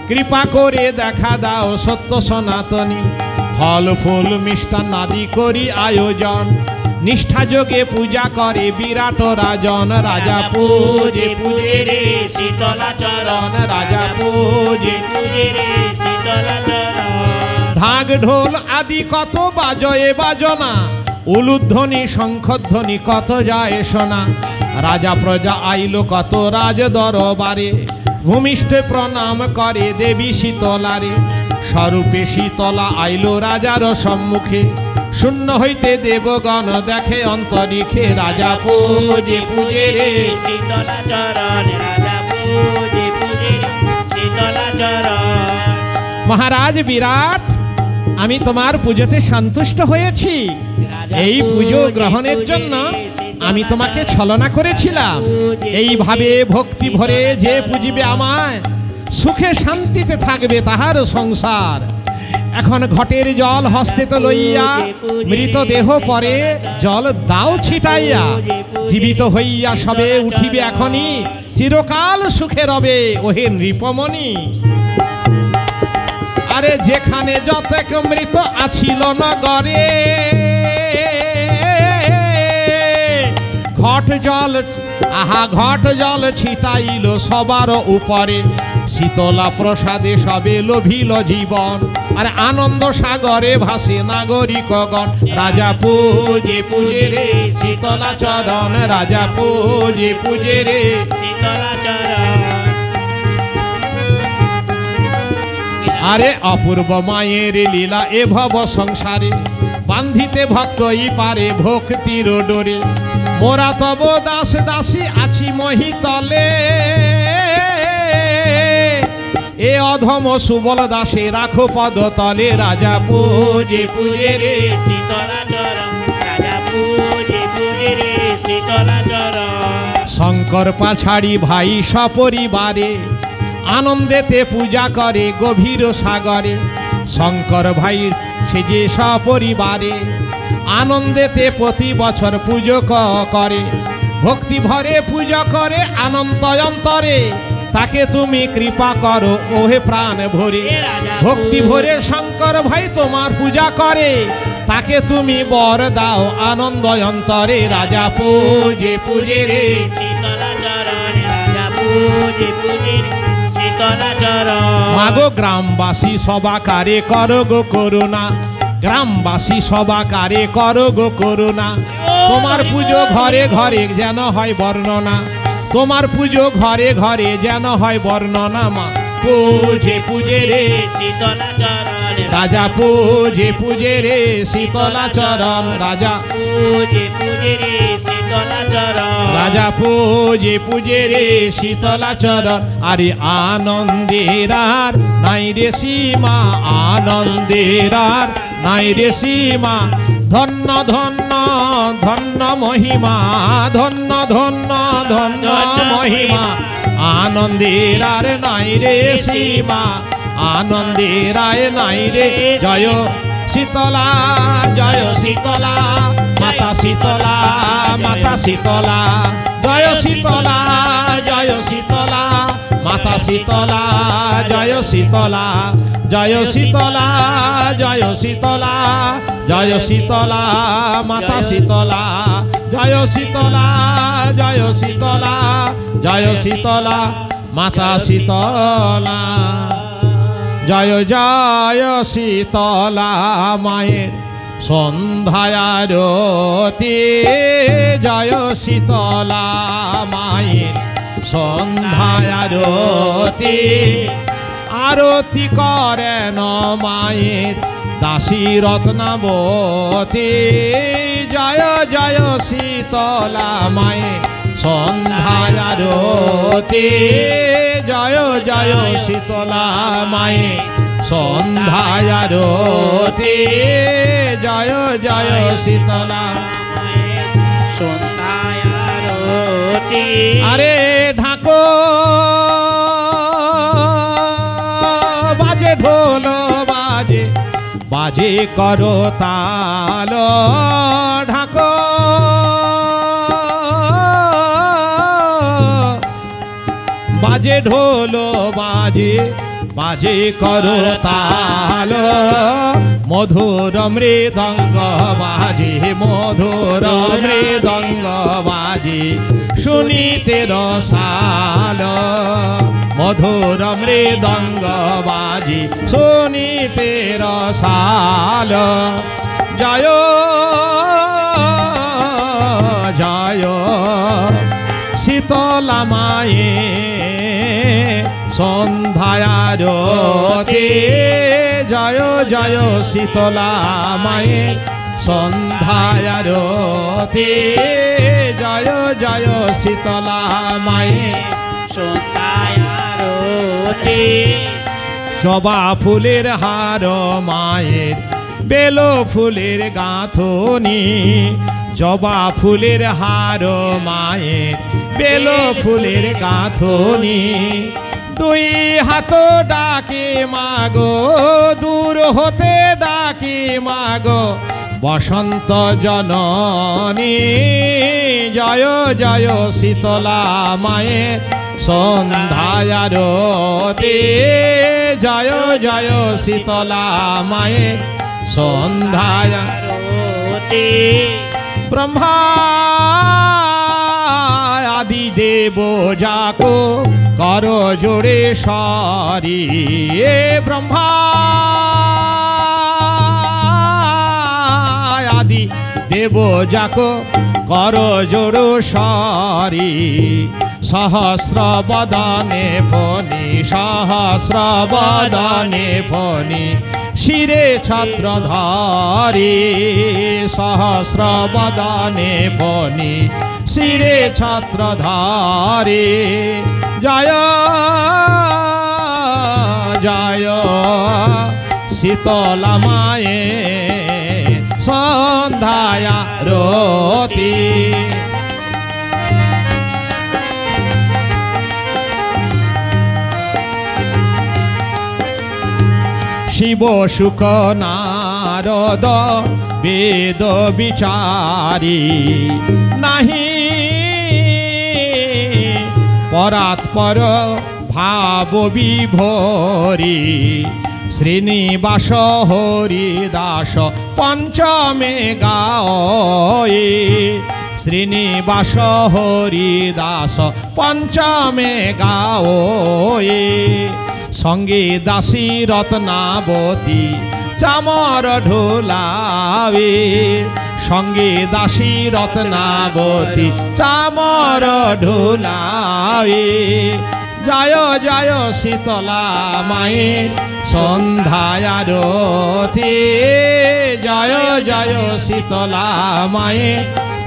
কৃপা করে দেখা দাও সত্য সনাতনী। ফল ফুল মিষ্টান্ন আদি করি আয়োজন, নিষ্ঠা যোগে পূজা করে বিরাট রাজন। রাজা পূজে পূজে রে শীতলা চরণ, রাজা পূজে পূজে রে শীতলা চরণ। ঢাক ঢোল আদি কত বাজয়ে বাজনা, উলুধ্বনি শঙ্খধ্বনি কত যায় শোনা। রাজা প্রজা আইলো কত রাজ দরবারে, ভূমিষ্ঠে প্রণাম করে দেবী শীতলারে। স্বরূপে শীতলা আইলো রাজার সম্মুখে, শূন্য হইতে দেবগণ দেখে অন্তরিক্ষে। রাজা পূজে পূজে রে শীতলা চরণ, রাজা পূজে পূজে রে শীতলা চরণ। মহারাজ বিরাট, আমি তোমার পুজোতে সন্তুষ্ট হয়েছি। এই পুজো গ্রহণের জন্য আমি তোমাকে ছলনা করেছিলাম। এইভাবে ভক্তি ভরে যে পুজিবে আমায়, সুখে শান্তিতে থাকবে তাহার সংসার। এখন ঘটের জল হস্তে তো লইয়া, মৃতদেহ পরে জল দাও ছিটাইয়া। জীবিত হইয়া সবে উঠিবে এখনই, চিরকাল সুখে রবে ওহে নৃপমণি। আরে যেখানে যতেক মৃত আছিল নগরে, ঘট জল ঘট জল ছিটাইল সবার উপরে। শীতলা প্রসাদে সবে লোভিল জীবন, আর আনন্দ সাগরে ভাসে নাগরিকগণ। রাজা পূজে পূজে রে শীতলা চরণ, রাজা পূজে পূজে রে শীতলা চরণ। আরে অপূর্ব মায়ের লীলা এ ভব সংসারে, বান্ধিতে ভক্তই পারে ভক্তির ডোরে। মোরা তব দাস দাসী আছি মহিতলে, এ অধম সুবল দাসে রাখো পদ তলে। রাজা পূজে পূজে রে শীতলা চরণ, রাজা পূজে পূজে রে শীতলা চরণ। শঙ্কর পাছাড়ি ভাই সপরিবারে, আনন্দেতে পূজা করে গভীর সাগরে। শঙ্কর ভাই সে যে সপরিবারে, আনন্দেতে প্রতি বছর পুজো করে। ভক্তি ভরে পূজা করে আনন্দ অন্তরে, তাকে তুমি কৃপা করো ওহে প্রাণ ভরে। ভক্তি ভরে শঙ্কর ভাই তোমার পূজা করে, তাকে তুমি বর দাও আনন্দ অন্তরে। রাজা পূজে পূজে রে শীতলা চরণ, রাজা পূজে পূজে রে শীতলা চরণ। মাগো গ্রামবাসী সবাকারে করো গো করুণা, গ্রামবাসী সবাকারে করো গো করুণা। তোমার পুজো ঘরে ঘরে যেন হয় বর্ণনা, তোমার পুজো ঘরে ঘরে যেন হয় বর্ণনা। মা পূজে পূজে রে শীতলা চরণ, রাজা পূজে পূজে রে শীতলা চরণ। রাজা পূজে পূজে রে শীতলা চরণ। রাজা পূজে পূজে রে শীতলা চরণ। আরে আনন্দের আর নাই রে সীমা, আনন্দের আর নাই রে সীমা। ধন্য ধন্য ধন্য মহিমা, ধন্য ধন্য ধন্য মহিমা। আনন্দের আর নাই রে সীমা, আনন্দের আর নাই রে। জয় শীতলা জয় শীতলা, মাতা শীতলা মাতা শীতলা। জয় শীতলা জয় শীতলা, মাতা শীতলা জয় শীতলা। জয় শীতলা জয় শীতলা, জয় শীতলা মাতা শীতলা। জয় শীতলা জয় শীতলা, জয় শীতলা মাতা শীতলা। জয় জয় শীতলা মায়ের সন্ধ্যায় আরতি, জয় শীতলা মায়ের সন্ধ্যায় আরতি। আরতি করেন মায়ের দাসী রত্নাবতী। জয় জয় শীতলা মায়ের সন্ধ্যায় আরতি। জয় জয় শীতলা মায়ের সন্ধ্যায় আরতি। জয় জয় শীতলা সন্ধ্যায় আরতি। আরে ঢাকো বাজে ঢোল বাজে, বাজে করো তাল। ঢাকো বাজে ঢোল বাজে বাজে করতাল, মধুর মৃদঙ্গ বাজে মধুর মৃদঙ্গ বাজে শুনিতে রসাল, মধুর মৃদঙ্গ বাজে শুনিতে রসাল। জয় জয় শীতলা মায়ে সন্ধ্যায়ারতি, জয় জয় শীতলা মায়ে সন্ধ্যায়ারতি, জয় জয় শীতলা মায়ে সন্ধ্যায়ারতি। জবা ফুলের হার মায়ের বেল ফুলের গাঁথনি, জবা ফুলের হার মায়ের বেল ফুলের গাঁথনি, দুই হাত ডাকে মাগো দূর হতে ডাকে মাগো বসন্ত জননী, জয় জয় শীতলা মায়ের সন্ধ্যায়ারতি, জয় জয় শীতলা মায়ের সন্ধ্যায়ারতি। ব্রহ্মা আদি দেব যাকো কর জোড়ে সারি, ব্রহ্মা আদি দেব যাকো কর জোড়ো সারি, সহস্র বদনে ফণি সহস্র বদনে ফণি শিরে ছত্রধারি, সহস্র বদনে ফণি শিরে ছত্রধারি। জয় জয় শীতলা মায়ে সন্ধ্যায়ারতি। শিব শুক নারদ বেদ বিচারি, নাহি পরাৎপর ভাব বিভরি, শ্রীনিবাস হরিদাস পঞ্চমে গায়ে, শ্রীনিবাস হরিদাস পঞ্চমে গায়ে, সঙ্গে দাসী রত্নাবতী চামর ঢোলাবে, সঙ্গে দাসী রত্নাবতী চামর ঢোলাবে। জয় জয় শীতলা মায়ের সন্ধ্যায়ারতি, জয় জয় শীতলা মায়ের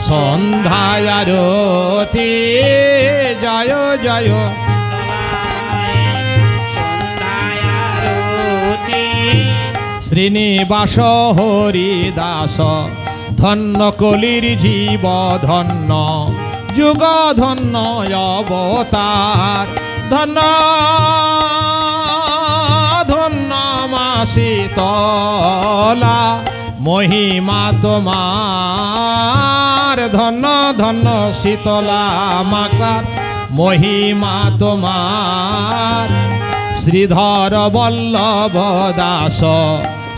সন্ধ্যায়ারতি, জয় জয় শ্রীনিবাস হরিদাস ধন্য কলির জীব ধন্য যুগ ধন্য অবতার, ধন্য ধন্য মা শীতলা মহিমা তোমার, ধন্য ধন্য শীতলা মাতার মহিমা তোমার। শ্রীধর বল্লভ দাস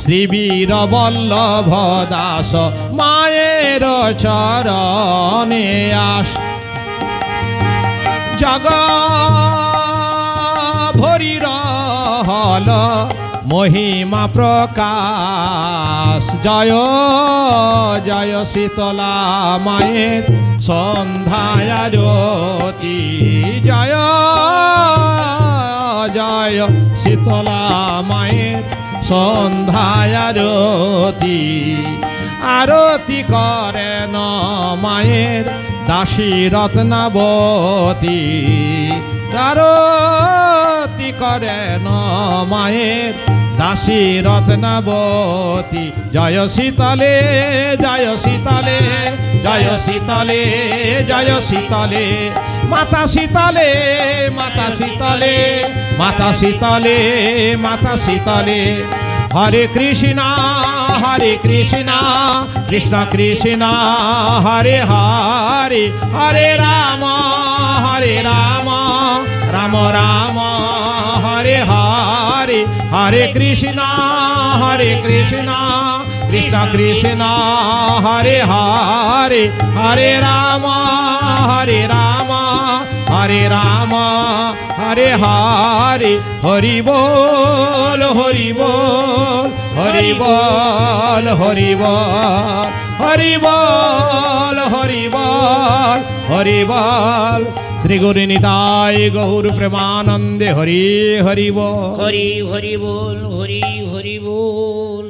শ্রীবীর বল্লভ দাস মায়ের চরণে আস, জগ ভরি রহল মহিমা প্রকাশ। জয় জয় শীতলা মায়ের সন্ধ্যায়ারতি, জয় জয় শীতলা মায়ের সন্ধ্যায়ারতি। আরতি করেন মায়ের দাসী রত্নাবতী, আরতি করেন মায়ের দাসী রত্নাবতী। জয় শীতলে জয় শীতলে জয় শীতলে জয় শীতলে, মাতা শীতলে মাতা শীতলে মাতা শীতলে মাতা শীতলে। হরে কৃষ্ণ কৃষ্ণ কৃষ্ণ হরে হরে, হরে রাম রাম রাম হরে হরে হরে কৃষ্ণ কৃষ্ণ কৃষ্ণ হরে হরে হরে রাম হরে রাম হরে রাম হরে হরে হরি বল হরি বল হরি বল হরি বল হরি বল হরি বল হরি বল শ্রী গুরু নিতাই গৌর প্রেমানন্দে হরি হরি বল হরি হরি বল হরি হরি বল।